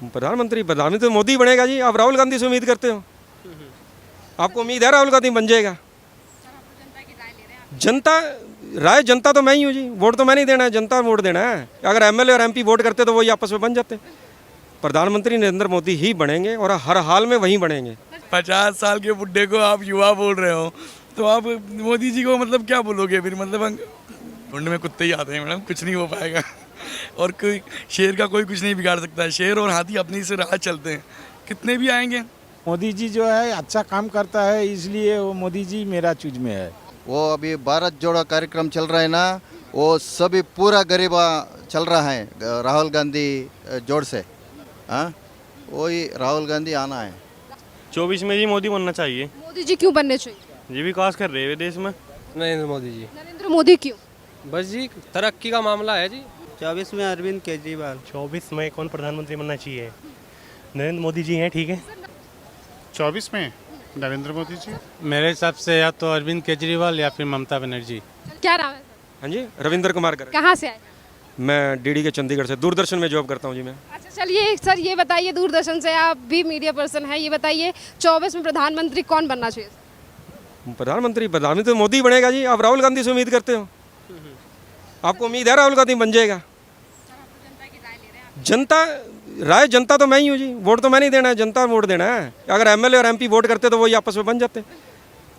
प्रधानमंत्री तो मोदी बनेगा जी। आप राहुल गांधी से उम्मीद करते हो? आपको उम्मीद है राहुल गांधी बन जाएगा? जनता तो मैं ही हूँ जी। वोट तो मैं नहीं देना है, जनता वोट देना है। अगर एमएलए और एमपी वोट करते तो वही आपस में बन जाते। प्रधानमंत्री नरेंद्र मोदी ही बनेंगे और हर हाल में वही बनेंगे। 50 साल के बुड्ढे को आप युवा बोल रहे हो, तो आप मोदी जी को मतलब क्या बोलोगे फिर? मतलब ढूंढ में कुत्ते ही आते हैं मैडम, कुछ नहीं हो पाएगा। और कोई शेर का कोई कुछ नहीं बिगाड़ सकता है। शेर और हाथी अपनी से राह चलते हैं, कितने भी आएंगे। मोदी जी जो है अच्छा काम करता है, इसलिए वो मोदी जी मेरा चूज में है। वो अभी भारत जोड़ो कार्यक्रम चल रहा है ना, वो सभी पूरा गरीबा चल रहा है राहुल गांधी जोड़ से। हाँ, वही राहुल गांधी आना है। 24 में जी मोदी बनना चाहिए। मोदी जी क्यों बनने चाहिए? ये विकास कर रहे हैं देश में। नरेंद्र मोदी जी। नरेंद्र मोदी क्यों? बस जी तरक्की का मामला है जी। 24 में अरविंद केजरीवाल। 24 में कौन प्रधानमंत्री बनना चाहिए? नरेंद्र मोदी जी हैं, ठीक है। 24 में नरेंद्र मोदी जी। मेरे हिसाब से या तो अरविंद केजरीवाल या फिर ममता बनर्जी। क्या नाम है? हाँ जी, रविंद्र कुमार कर। कहाँ से आए? मैं डीडी के चंडीगढ़ से, दूरदर्शन में जॉब करता हूँ जी मैं। अच्छा चलिए सर, ये बताइए, दूरदर्शन से आप भी मीडिया पर्सन हैं, ये बताइए 24 में प्रधानमंत्री कौन बनना चाहिए? प्रधानमंत्री तो मोदी बनेगा जी। आप राहुल गांधी से उम्मीद करते हो? आपको उम्मीद है राहुल गांधी बन जाएगा? जनता तो मैं ही हूँ जी। वोट तो मैं नहीं देना है, जनता वोट देना है। अगर एमएलए और एमपी वोट करते तो वही आपस में बन जाते।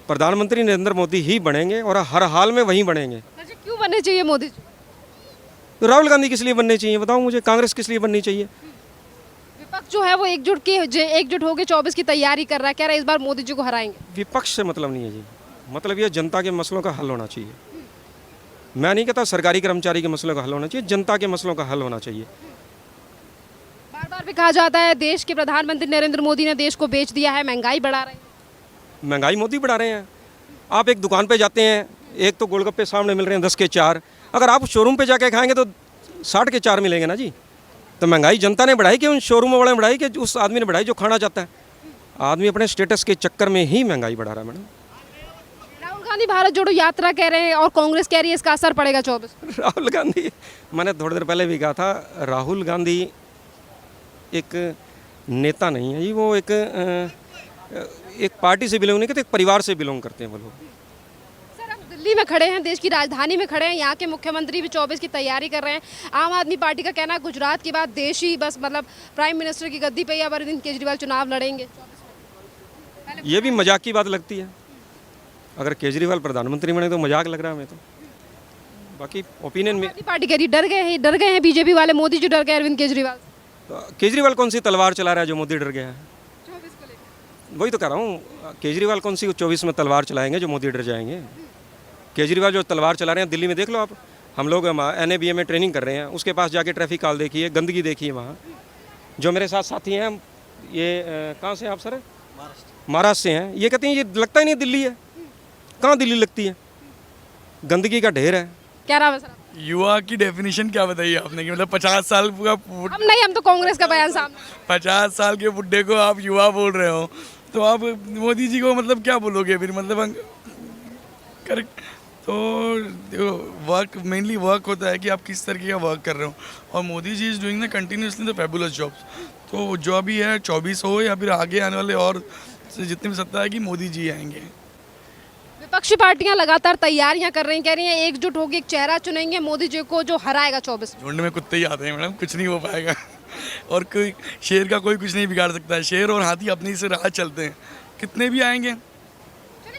प्रधानमंत्री नरेंद्र मोदी ही बनेंगे और हर हाल में वही बनेंगे। अच्छा, क्यों बनने चाहिए मोदी जी? तो राहुल गांधी किस लिए बनने चाहिए बताओ मुझे? कांग्रेस किस लिए बननी चाहिए? विपक्ष जो है वो एकजुट होकर 24 की तैयारी कर रहा है, कह रहा है इस बार मोदी जी को हराएंगे। विपक्ष से मतलब नहीं है जी। मतलब ये जनता के मसलों का हल होना चाहिए। मैं नहीं कहता सरकारी कर्मचारी के मसलों का हल होना चाहिए, जनता के मसलों का हल होना चाहिए। बार बार भी कहा जाता है देश के प्रधानमंत्री नरेंद्र मोदी ने देश को बेच दिया है, महंगाई बढ़ा रहे हैं। महंगाई मोदी बढ़ा रहे हैं। आप एक दुकान पे जाते हैं, एक तो गोलगप्पे सामने मिल रहे हैं 10 के 4। अगर आप शोरूम पे जाके खाएंगे तो 60 के 4 मिलेंगे ना जी। तो महंगाई जनता ने बढ़ाई कि उन शोरूमों वाले ने बढ़ाई कि उस आदमी ने बढ़ाई जो खाना चाहता है? आदमी अपने स्टेटस के चक्कर में ही महंगाई बढ़ा रहा है मैडम। राहुल गांधी भारत जोड़ो यात्रा कह रहे हैं और कांग्रेस कह रही है इसका असर पड़ेगा 24। राहुल गांधी, मैंने थोड़ी देर पहले भी कहा था, राहुल गांधी एक नेता नहीं है जी। वो एक पार्टी से बिलोंग नहीं करते, एक परिवार से बिलोंग करते हैं वो लोग। सर, हम दिल्ली में खड़े हैं, देश की राजधानी में खड़े हैं, यहाँ के मुख्यमंत्री भी 24 की तैयारी कर रहे हैं। आम आदमी पार्टी का कहना है गुजरात के बाद देश ही बस मतलब प्राइम मिनिस्टर की गद्दी पे ही अब अरविंद केजरीवाल चुनाव लड़ेंगे। ये भी मजाक की बात लगती है। अगर केजरीवाल प्रधानमंत्री बने तो मजाक लग रहा है हमें तो। बाकी ओपिनियन में पार्टी कह रही डर गए हैं बीजेपी वाले, मोदी जी डर गए अरविंद केजरीवाल। केजरीवाल कौन सी तलवार चला रहा है जो मोदी डर गया है? वही तो कह रहा हूँ, केजरीवाल कौन सी 24 में तलवार चलाएंगे जो मोदी डर जाएंगे? केजरीवाल जो तलवार चला रहे हैं दिल्ली में देख लो आप। हम लोग NABA में ट्रेनिंग कर रहे हैं, उसके पास जाके ट्रैफिक काल देखिए, गंदगी देखिए वहाँ। जो मेरे साथ साथी हैं, ये कहाँ से आप सर? महाराष्ट्र से हैं। ये कहते हैं ये लगता ही नहीं दिल्ली है। कहाँ दिल्ली लगती है? गंदगी का ढेर है। क्या नाम है सर? युवा की डेफिनेशन क्या बताइए आपने कि मतलब 50 साल का हम तो कांग्रेस का बयान सामने। 50 साल के बुड्ढे को आप युवा बोल रहे हो, तो आप मोदी जी को मतलब क्या बोलोगे फिर? मतलब करेक्ट। तो देखो, वर्क मेनली वर्क होता है कि आप किस तरीके का वर्क कर रहे हो। और Modi ji is doing the continuously the fabulous jobs. तो जो अभी है 24 हो या फिर आगे आने वाले और जितनी भी सत्ता है कि मोदी जी आएंगे। विपक्षी पार्टियां लगातार तैयारियां कर रही हैं, कह रही हैं एकजुट होकर एक चेहरा चुनेंगे मोदी जी को जो हराएगा 24। ढूंढ में कुत्ते ही आते हैं मैडम, कुछ नहीं हो पाएगा। और कोई शेर का कोई कुछ नहीं बिगाड़ सकता है। शेर और हाथी अपनी से राह चलते हैं, कितने भी आएंगे।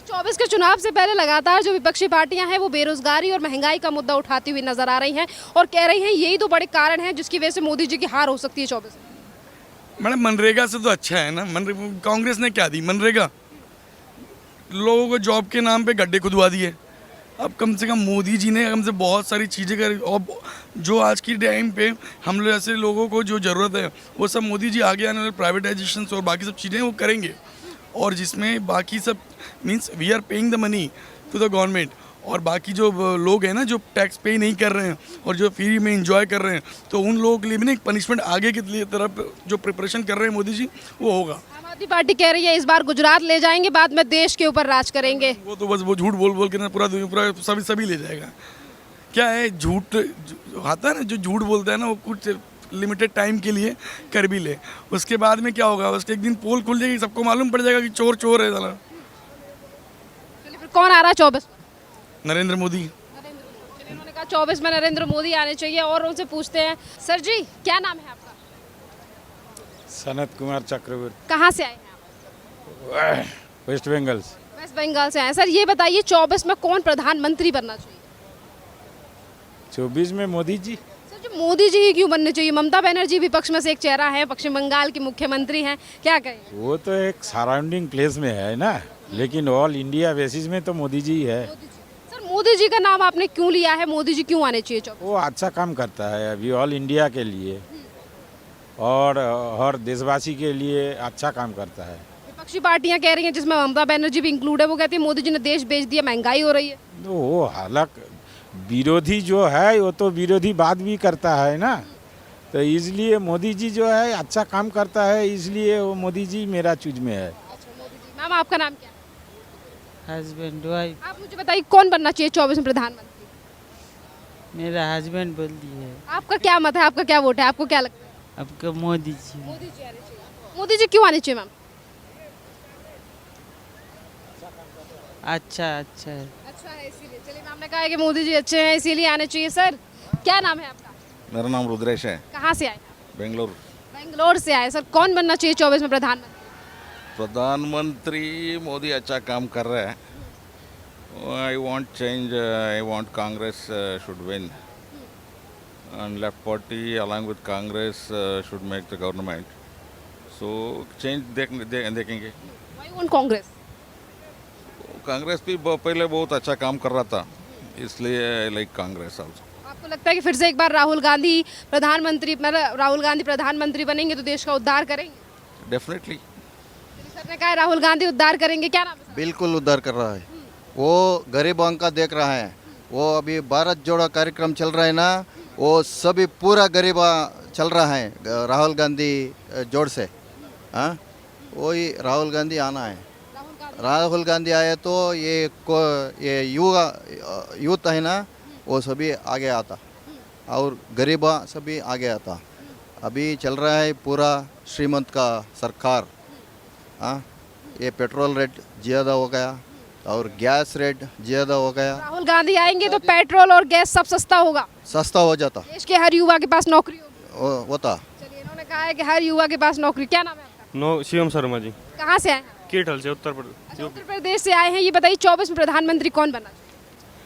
24 के चुनाव से पहले लगातार जो विपक्षी पार्टियां हैं वो बेरोजगारी और महंगाई का मुद्दा उठाती हुई नजर आ रही हैं और कह रही हैं यही तो बड़े कारण हैं जिसकी वजह से मोदी जी की हार हो सकती है 24। मैडम मनरेगा से तो अच्छा है ना। कांग्रेस ने क्या दी? मनरेगा लोगों को जॉब के नाम पे गड्ढे खुदवा दिए। अब कम से कम मोदी जी ने हमसे बहुत सारी चीज़ें करी। और जो आज की टाइम पे हम लोग ऐसे लोगों को जो ज़रूरत है वो सब मोदी जी आगे आने वाले प्राइवेटाइजेशन और बाकी सब चीज़ें वो करेंगे। और जिसमें बाकी सब means we are paying the money to the government. और बाकी जो लोग हैं ना जो टैक्स पे नहीं कर रहे हैं और जो फ्री में इंजॉय कर रहे हैं, तो उन लोगों के लिए भी ना एक पनिशमेंट आगे की तरफ जो प्रिपरेशन कर रहे हैं मोदी जी वो होगा। आम आदमी पार्टी कह रही है इस बार गुजरात ले जाएंगे, बाद में देश के ऊपर राज करेंगे। वो तो बस वो झूठ बोल बोल के ना पूरा सभी ले जाएगा। क्या है झूठ आता है ना, जो झूठ बोलता है ना वो कुछ लिमिटेड टाइम के लिए कर भी ले, उसके बाद में क्या होगा, उसके एक दिन पोल खुल जाएगी, सबको मालूम पड़ जाएगा कि चोर चोर है साला। चलिए फिर कौन आ रहा है 24 में? नरेंद्र मोदी। चलिए, इन्होंने कहा 24 में नरेंद्र मोदी आने चाहिए। और उनसे पूछते हैं, सर जी क्या नाम है आपका? सनत कुमार चक्रवर्ती, कहाँ से आए हैं आप? वेस्ट बंगाल से। वेस्ट बंगाल से आए हैं। सर ये बताइए 24 में कौन प्रधानमंत्री बनना चाहिए? 24 में मोदी जी। सर जो मोदी जी ही क्यों बनने चाहिए? ममता बनर्जी विपक्ष में से एक चेहरा है, पश्चिम बंगाल की मुख्यमंत्री हैं, क्या कहें? वो तो एक सराउंडिंग प्लेस में है ना, लेकिन ऑल इंडिया बेसिस में तो मोदी जी ही है। सर मोदी जी का नाम आपने क्यों लिया है? मोदी जी क्यों आने चाहिए 24? वो अच्छा काम करता है अभी ऑल इंडिया के लिए और हर देशवासी के लिए अच्छा काम करता है। विपक्षी पार्टियां कह रही हैं, जिसमें ममता बनर्जी भी इंक्लूड है, वो कहती है मोदी जी ने देश बेच दिया, महंगाई हो रही है। तो वो हालांकि विरोधी जो है वो तो विरोधी बात भी करता है ना, तो इसलिए मोदी जी जो है अच्छा काम करता है, इसलिए वो मोदी जी मेरा चूज में है। मैम आपका नाम क्या है? Husband wife. आप मुझे बताइए कौन बनना चाहिए 24 में प्रधानमंत्री? मेरा हस्बैंड बोल दिए है, आपका क्या मत है? आपका क्या वोट है? आपको क्या लगता है? आपका मोदी जी। मोदी जी आने चाहिए। मोदी जी क्यों आने चाहिए मैम? अच्छा अच्छा है। अच्छा है इसीलिए। चलिए मैम ने कहा है कि मोदी जी अच्छे हैं इसीलिए आने चाहिए। सर क्या नाम है आपका? मेरा नाम रुद्रेश है, कहाँ से आए? बेंगलोर। बेंगलोर से आए। सर कौन बनना चाहिए 24 में प्रधानमंत्री? प्रधानमंत्री मोदी अच्छा काम कर रहे हैं। I want change, I want Congress should win and left party along with Congress should make the government. So change देखेंगे। Why want Congress? कांग्रेस भी पहले बहुत अच्छा काम कर रहा था, इसलिए लाइक कांग्रेस आल्सो। आपको लगता है कि फिर से एक बार राहुल गांधी प्रधानमंत्री बनेंगे तो देश का उद्धार करेंगे? डेफिनेटली। सर ने कहा है राहुल गांधी उद्धार करेंगे, क्या नाम है सर? बिल्कुल उद्धार कर रहा है, वो गरीबों का देख रहा है। वो अभी भारत जोड़ो कार्यक्रम चल रहा है ना, वो सभी पूरा गरीबा चल रहा है राहुल गांधी जोड़ से। हाँ वही राहुल गांधी आना है। राहुल गांधी आए तो ये यूथ है ना, वो सभी आगे आता और गरीबा सभी आगे आता। अभी चल रहा है पूरा श्रीमंत का सरकार। हाँ ये पेट्रोल रेट ज़्यादा हो गया और गैस रेट ज़्यादा हो गया। राहुल गांधी आएंगे तो पेट्रोल और गैस सब सस्ता होगा, सस्ता हो जाता देश के हर युवा के पास नौकरी होगी। होता। चलिए इन्होंने कहा है कि हर युवा के पास नौकरी। क्या नाम है आपका? शिवम शर्मा जी, कहाँ से आए हैं? कीटल से, उत्तर प्रदेश। अच्छा, उत्तर प्रदेश से आए हैं। ये बताइए 24 में प्रधानमंत्री कौन बनना चाहिए?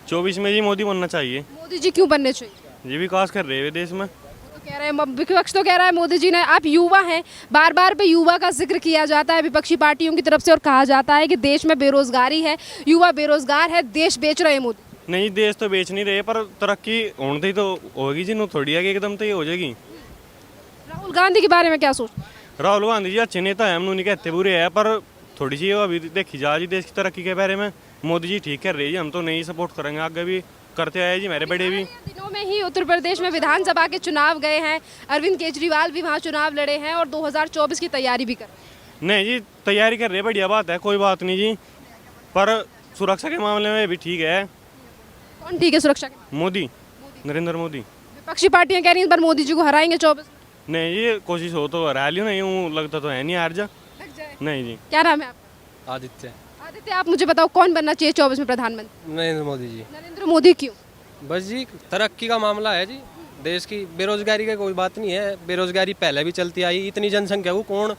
24 में जी मोदी बनना चाहिए। मोदी जी क्यों बनने चाहिए? ये विकास कर रहे हैं देश में। तो कह रहे हैं, विपक्ष तो कह रहा है मोदी जी ने। आप युवा हैं, बार बार पे युवा का जिक्र किया जाता है विपक्षी पार्टियों की तरफ से और कहा जाता है कि देश में बेरोजगारी है, युवा बेरोजगार है, देश बेच रहे हैं मोदी। नहीं, देश तो बेच नहीं रहे, पर तरक्की होने ही तो होगी जी। नो थोड़ी है कि एकदम तो ये हो जाएगी। राहुल गांधी के बारे में क्या सोचते हैं? राहुल गांधी जी अच्छे नेता है, हम नहीं कहते बुरे है, पर थोड़ी सी अभी देखी जा जी देश की तरक्की के बारे में मोदी जी ठीक कर रही है। हम तो नहीं सपोर्ट करेंगे, आगे भी करते आए जी, मेरे बड़े भी। दिनों में ही उत्तर प्रदेश में विधानसभा के चुनाव गए हैं, अरविंद केजरीवाल भी वहाँ चुनाव लड़े हैं और 2024 की तैयारी भी कर रहे हैं। नहीं जी, तैयारी कर रहे हैं, बढ़िया बात है, कोई बात नहीं जी, पर सुरक्षा के मामले में भी ठीक है। कौन ठीक है सुरक्षा के? मोदी, नरेंद्र मोदी। विपक्षी पार्टियां कह रही हैं इस बार मोदी जी को हराएंगे 24। नहीं जी, कोशिश हो तो हरा लियो, नहीं यूँ लगता तो है नहीं हार जा। नहीं जी। क्या नाम है आपका? आदित्य। आदित्य, आप मुझे बताओ कौन बनना चाहिए 24 में प्रधानमंत्री? नरेंद्र मोदी जी। नरेंद्र मोदी क्यों? बस जी तरक्की का मामला है जी, देश की बेरोजगारी का कोई बात नहीं है। बेरोजगारी पहले भी चलती आई, इतनी जनसंख्या को कौन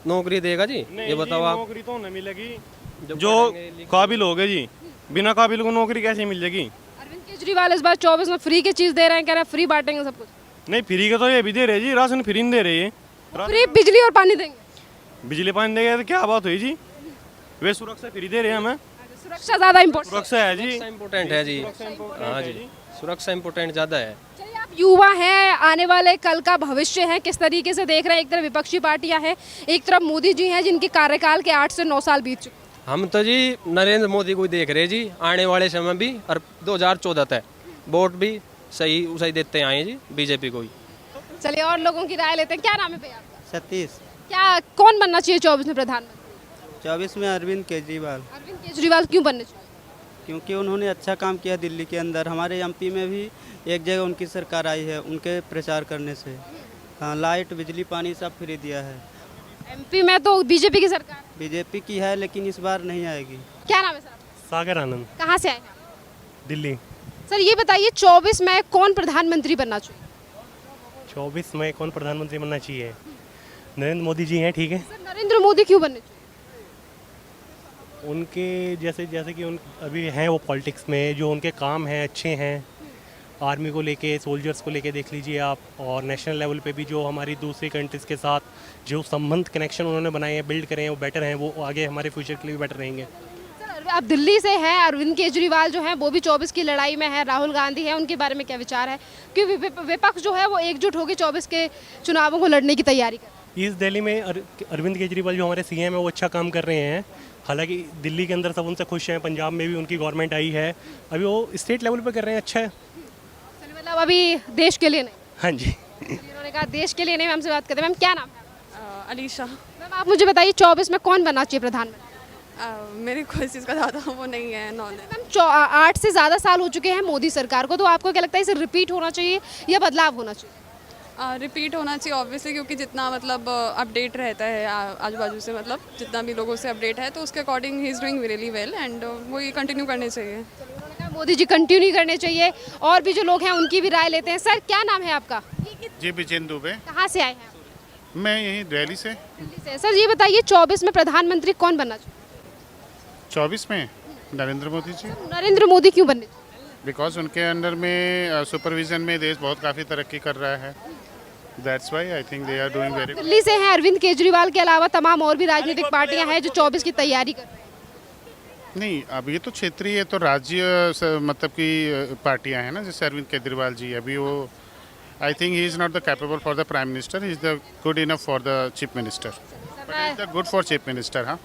नौकरी देगा जी? ये बताओ आप। नौकरी तो नहीं मिलेगी, जो काबिल हो गए जी, बिना काबिल को नौकरी कैसे मिल जाएगी? अरविंद केजरीवाल इस बार 24 में फ्री की चीज दे रहे हैं, कह रहे हैं फ्री बांटेंगे सब कुछ। नहीं, फ्री का तो ये भी दे रहे जी, राशन फ्री नहीं दे रहे ये। फ्री बिजली और पानी देंगे। बिजली पानी देंगे तो क्या बात हुई जी? वे सुरक्षा फ्री दे रहे हैं हमें। सुरक्षा ज्यादा इम्पोर्टेंट सुरक्षा है जी, इम्पोर्टेंट है जी। हाँ जी, सुरक्षा इम्पोर्टेंट ज़्यादा है। चलिए, आप युवा हैं, आने वाले कल का भविष्य है, किस तरीके से देख रहे हैं? एक तरफ विपक्षी पार्टियां हैं, एक तरफ मोदी जी हैं जिनके कार्यकाल के 8 से 9 साल बीत चुके। हम तो जी नरेंद्र मोदी को देख रहे जी, आने वाले समय भी, और 2014 तक वोट भी सही देते आए जी बीजेपी को ही। चलिए और लोगों की राय लेते हैं। क्या नाम है भैया आपका? सतीश। क्या कौन बनना चाहिए 24 में प्रधानमंत्री? 24 में अरविंद केजरीवाल, अरविंद केजरीवाल क्यों बनने चाहिए? क्योंकि उन्होंने अच्छा काम किया दिल्ली के अंदर। हमारे एमपी में भी एक जगह उनकी सरकार आई है उनके प्रचार करने से। हाँ, लाइट बिजली पानी सब फ्री दिया है। एमपी में तो बीजेपी की सरकार, बीजेपी की है लेकिन इस बार नहीं आएगी। क्या नाम है सर आपका? सागर आनंद, कहाँ से आए हैं आप? दिल्ली। सर ये बताइए 24 में कौन प्रधानमंत्री बनना चाहिए? 24 में कौन प्रधानमंत्री बनना चाहिए? नरेंद्र मोदी जी हैं, ठीक है। सर नरेंद्र मोदी क्यों बनने चाहिए? उनके जैसे जैसे कि उन अभी हैं वो पॉलिटिक्स में, जो उनके काम हैं अच्छे हैं, आर्मी को लेके, सोल्जर्स को लेके देख लीजिए आप, और नेशनल लेवल पे भी जो हमारी दूसरी कंट्रीज़ के साथ जो संबंध कनेक्शन उन्होंने बनाए हैं, बिल्ड करे हैं, वो बेटर हैं, वो आगे हमारे फ्यूचर के लिए भी बेटर रहेंगे। सर आप दिल्ली से हैं, अरविंद केजरीवाल जो हैं वो भी 24 की लड़ाई में है, राहुल गांधी है, उनके बारे में क्या विचार है? क्योंकि विपक्ष जो है वो एकजुट होकर 24 के चुनावों को लड़ने की तैयारी कर रहा है। ईस्ट दिल्ली में अरविंद केजरीवाल जो हमारे सीएम है वो अच्छा काम कर रहे हैं। हालांकि दिल्ली के अंदर सब उनसे खुश हैं, पंजाब में भी उनकी गवर्नमेंट आई है, अभी वो स्टेट लेवल पे कर रहे हैं, अच्छा है। चलिए, मतलब अभी देश के लिए नहीं। हाँ जी। उन्होंने कहा देश के लिए नहीं। मैम से बात करते हैं। मैम क्या नाम है? अलीशा। मैम आप मुझे बताइए 24 में कौन बनना चाहिए प्रधानमंत्री? मेरी कोई चीज़ का ज़्यादा वो नहीं है नॉलेज। मैम 8 से ज़्यादा साल हो चुके हैं मोदी सरकार को, तो आपको क्या लगता है इसे रिपीट होना चाहिए या बदलाव होना चाहिए? रिपीट होना चाहिए ऑब्वियसली, क्योंकि जितना मतलब अपडेट रहता है आजू बाजू से, मतलब जितना भी लोगों से अपडेट है, तो उसके according he is doing really well and वो ये कंटिन्यू करने चाहिए। उन्होंने कहा मोदी जी कंटिन्यू करने चाहिए। और भी जो लोग हैं उनकी भी राय लेते हैं। सर क्या नाम है आपका? जी विजेंद्र दुबे। कहाँ से आए हैं? मैं यहीं दिल्ली से। दिल्ली से। सर ये बताइए 24 में प्रधानमंत्री कौन बनना चाहिए? 24 में नरेंद्र मोदी जी, नरेंद्र मोदी क्यों बनने चाहिए? बिकॉज उनके अंडर में सुपरविजन में देश बहुत काफ़ी तरक्की कर रहा है। That's why I think they are doing very. Delhi से हैं अरविंद केजरीवाल के अलावा तमाम और भी राजनीतिक पार्टियां हैं जो 24 की तैयारी कर रही हैं। नहीं, अब ये तो क्षेत्रीय, तो राज्य मतलब की पार्टियां हैं ना, जैसे अरविंद केजरीवाल जी, अभी वो I think he is not the capable for the prime minister, he is the good enough for the chief minister, but he is the good for chief minister. हाँ,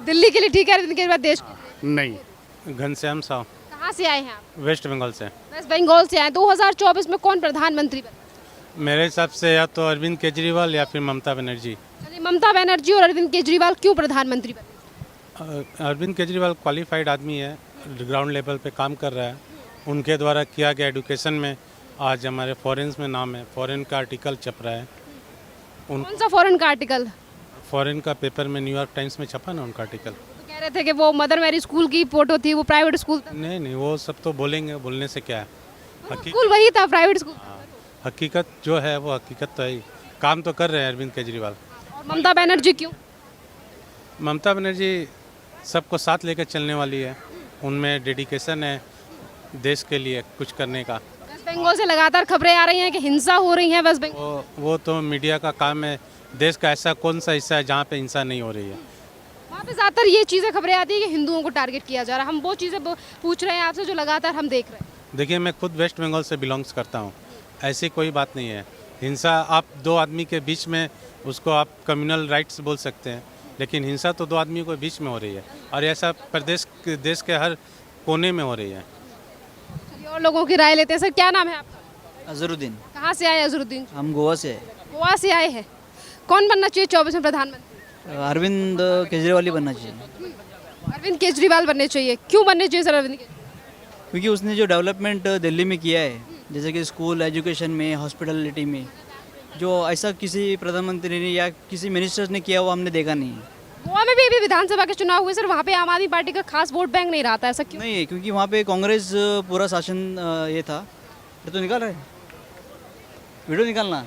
दिल्ली के लिए ठीक है, अरविंद केजरीवाल देश के लिए। नहीं। घनश्याम साव, कहाँ से आए हैं आप? वेस्ट बंगाल से। वेस्ट बंगाल से आए। 2024 में कौन प्रधानमंत्री बने? मेरे हिसाब से या तो अरविंद केजरीवाल या फिर ममता बनर्जी। चलिए, ममता बनर्जी और अरविंद केजरीवाल क्यों प्रधानमंत्री बने? अरविंद केजरीवाल क्वालिफाइड आदमी है, ग्राउंड लेवल पे काम कर रहा है, उनके द्वारा किया गया एजुकेशन में आज हमारे फॉरेन्स में नाम है, फॉरेन का आर्टिकल छप रहा है। कौन सा फॉरेन का आर्टिकल? फॉरेन का पेपर में न्यूयॉर्क टाइम्स में छपा ना उनका आर्टिकल। तो कह रहे थे कि वो मदर मैरी स्कूल की फोटो थी, वो प्राइवेट स्कूल था। नहीं नहीं, वो सब तो बोलेंगे, बोलने से क्या है, स्कूल वही था, प्राइवेट स्कूल। हकीकत जो है वो हकीकत तो है। काम तो कर रहे हैं अरविंद केजरीवाल। और ममता बनर्जी क्यों? ममता बनर्जी सबको साथ लेकर चलने वाली है, उनमें डेडिकेशन है देश के लिए कुछ करने का। वेस्ट बंगाल से लगातार खबरें आ रही हैं कि हिंसा हो रही है वेस्ट बंगाल। वो तो मीडिया का काम है, देश का ऐसा कौन सा हिस्सा है जहाँ पे हिंसा नहीं हो रही है। वहाँ पे ज़्यादातर ये चीज़ें खबरें आती है कि हिंदुओं को टारगेट किया जा रहा है। हम वो चीज़ें पूछ रहे हैं आपसे जो लगातार हम देख रहे हैं। देखिए, मैं खुद वेस्ट बंगाल से बिलोंग्स करता हूँ, ऐसी कोई बात नहीं है। हिंसा आप दो आदमी के बीच में, उसको आप कम्युनल राइट्स बोल सकते हैं, लेकिन हिंसा तो दो आदमियों के बीच में हो रही है, और ऐसा प्रदेश देश के हर कोने में हो रही है। चलिए और लोगों की राय लेते हैं। सर क्या नाम है आपका? अजरुद्दीन। कहाँ से आए अजरुद्दीन? हम गोवा से। गोवा से आए हैं। कौन बनना चाहिए 24 में प्रधानमंत्री? अरविंद केजरीवाल ही बनना चाहिए, अरविंद केजरीवाल बनने चाहिए। क्यों बनने चाहिए सर अरविंद केजरीवाल? क्योंकि उसने जो डेवलपमेंट दिल्ली में किया है, जैसे कि स्कूल, एजुकेशन में, हॉस्पिटलिटी में, जो ऐसा किसी प्रधानमंत्री ने या किसी मिनिस्टर्स ने किया वो हमने देखा नहीं है। गोवा में भी अभी विधानसभा के चुनाव हुए सर, वहाँ पे आम आदमी पार्टी का खास वोट बैंक नहीं रहा था, ऐसा क्यों? नहीं, क्योंकि वहाँ पे कांग्रेस पूरा शासन ये था। ये तो निकाल रहे, वीडियो निकालना,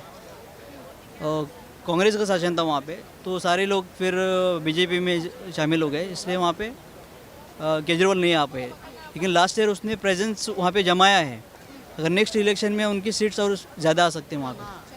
कांग्रेस का शासन था वहाँ पे, तो सारे लोग फिर बीजेपी में शामिल हो गए, इसलिए वहाँ पे केजरीवाल नहीं आ पाए। लेकिन लास्ट ईयर उसने प्रेजेंस वहाँ पे जमाया है। अगर नेक्स्ट इलेक्शन में उनकी सीट्स और ज़्यादा आ सकते हैं वहाँ पे।